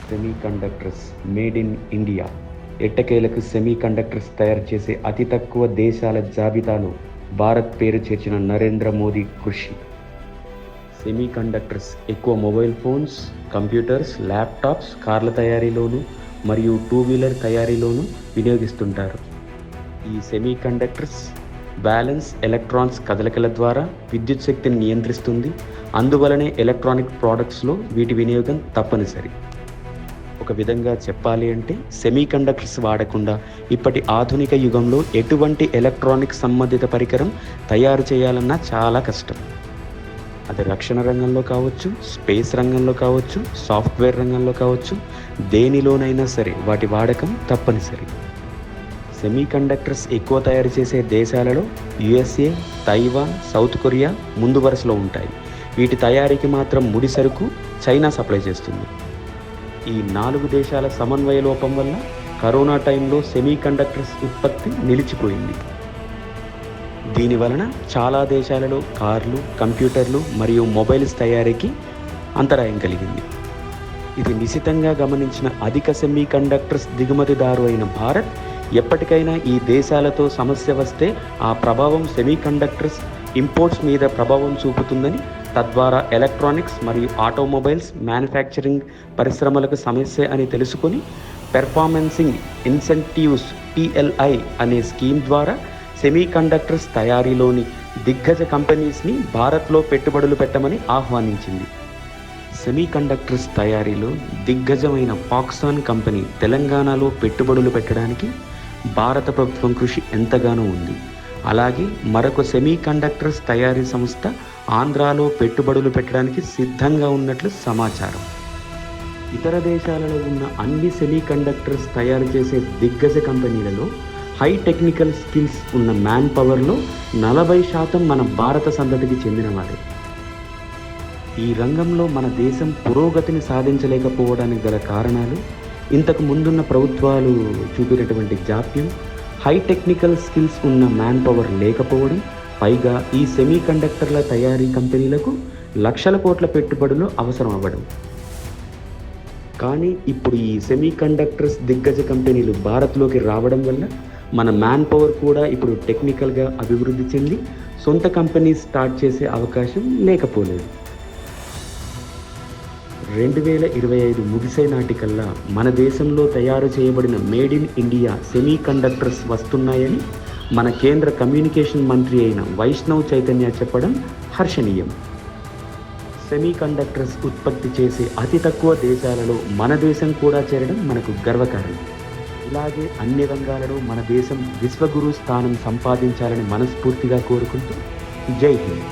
Semi conductors made in India. ఎట్టకేలకు semi conductors తయారు చేసే అతి తక్కువ దేశాల జాబితాలో భారత్ పేరు చేర్చిన నరేంద్ర మోదీ కృషి. సెమీ కండక్టర్స్ ఎక్కువ మొబైల్ ఫోన్స్, కంప్యూటర్స్, ల్యాప్టాప్స్, కార్ల తయారీలోను మరియు టూ వీలర్ తయారీలోను వినియోగిస్తుంటారు. ఈ సెమీ కండక్టర్స్ బ్యాలెన్స్ ఎలక్ట్రాన్స్ కదలికల ద్వారా విద్యుత్ శక్తిని నియంత్రిస్తుంది. అందువలనే ఎలక్ట్రానిక్ ప్రోడక్ట్స్లో వీటి వినియోగం తప్పనిసరి. ఒక విధంగా చెప్పాలి అంటే సెమీ కండక్టర్స్ వాడకుండా ఇప్పటి ఆధునిక యుగంలో ఎటువంటి ఎలక్ట్రానిక్ సంబంధిత పరికరం తయారు చేయాలన్నా చాలా కష్టం. అది రక్షణ రంగంలో కావచ్చు, స్పేస్ రంగంలో కావచ్చు, సాఫ్ట్వేర్ రంగంలో కావచ్చు, దేనిలోనైనా సరే వాటి వాడకం తప్పనిసరి. సెమీ కండక్టర్స్ ఎక్కువ తయారు చేసే దేశాలలో యుఎస్ఏ, తైవాన్, సౌత్ కొరియా ముందు వరుసలో ఉంటాయి. వీటి తయారీకి మాత్రం ముడి సరుకు చైనా సప్లై చేస్తుంది. ఈ 4 దేశాల సమన్వయ లోపం వల్ల కరోనా టైంలో సెమీ కండక్టర్స్ ఉత్పత్తి నిలిచిపోయింది. దీని వలన చాలా దేశాలలో కార్లు, కంప్యూటర్లు మరియు మొబైల్స్ తయారీకి అంతరాయం కలిగింది. ఇది నిశితంగా గమనించిన అధిక సెమీ కండక్టర్స్ దిగుమతిదారు అయిన భారత్ ఎప్పటికైనా ఈ దేశాలతో సమస్య వస్తే ఆ ప్రభావం సెమీ కండక్టర్స్ ఇంపోర్ట్స్ మీద ప్రభావం చూపుతుందని, తద్వారా ఎలక్ట్రానిక్స్ మరియు ఆటోమొబైల్స్ మ్యానుఫ్యాక్చరింగ్ పరిశ్రమలకు సమస్య అని తెలుసుకొని పెర్ఫార్మెన్సింగ్ ఇన్సెంటివ్స్ PLI అనే స్కీమ్ ద్వారా సెమీ కండక్టర్స్ తయారీలోని దిగ్గజ కంపెనీస్ని భారత్లో పెట్టుబడులు పెట్టమని ఆహ్వానించింది. సెమీ కండక్టర్స్ తయారీలో దిగ్గజమైన ఫాక్సాన్ కంపెనీ తెలంగాణలో పెట్టుబడులు పెట్టడానికి భారత ప్రభుత్వం కృషి ఎంతగానో ఉంది. అలాగే మరొక సెమీ కండక్టర్స్ తయారీ సంస్థ ఆంధ్రాలో పెట్టుబడులు పెట్టడానికి సిద్ధంగా ఉన్నట్లు సమాచారం. ఇతర దేశాలలో ఉన్న అన్ని సెమీ కండక్టర్స్ తయారు చేసే దిగ్గజ కంపెనీలలో హై టెక్నికల్ స్కిల్స్ ఉన్న మ్యాన్ పవర్లో 40% మన భారత సంతతికి చెందిన వారే. ఈ రంగంలో మన దేశం పురోగతిని సాధించలేకపోవడానికి గల కారణాలు ఇంతకు ముందున్న ప్రభుత్వాలు చూపినటువంటి జాప్యం, హై టెక్నికల్ స్కిల్స్ ఉన్న మ్యాన్ పవర్ లేకపోవడం, పైగా ఈ సెమీ కండక్టర్ల తయారీ కంపెనీలకు లక్షల కోట్ల పెట్టుబడులు అవసరం అవ్వడం. కానీ ఇప్పుడు ఈ సెమీ కండక్టర్స్ దిగ్గజ కంపెనీలు భారత్లోకి రావడం వల్ల మన మ్యాన్ పవర్ కూడా ఇప్పుడు టెక్నికల్గా అభివృద్ధి చెంది సొంత కంపెనీ స్టార్ట్ చేసే అవకాశం లేకపోలేదు. 2025 ముగిసే నాటికల్లా మన దేశంలో తయారు చేయబడిన made in India semi conductors వస్తున్నాయని మన కేంద్ర కమ్యూనికేషన్ మంత్రి అయిన వైష్ణవ్ చైతన్య చెప్పడం హర్షణీయం. సెమీ కండక్టర్స్ ఉత్పత్తి చేసే అతి తక్కువ దేశాలలో మన దేశం కూడా చేరడం మనకు గర్వకారణం. ఇలాగే అన్ని రంగాలలో మన దేశం విశ్వగురు స్థానం సంపాదించాలని మనస్ఫూర్తిగా కోరుకుంటూ జై హింద్.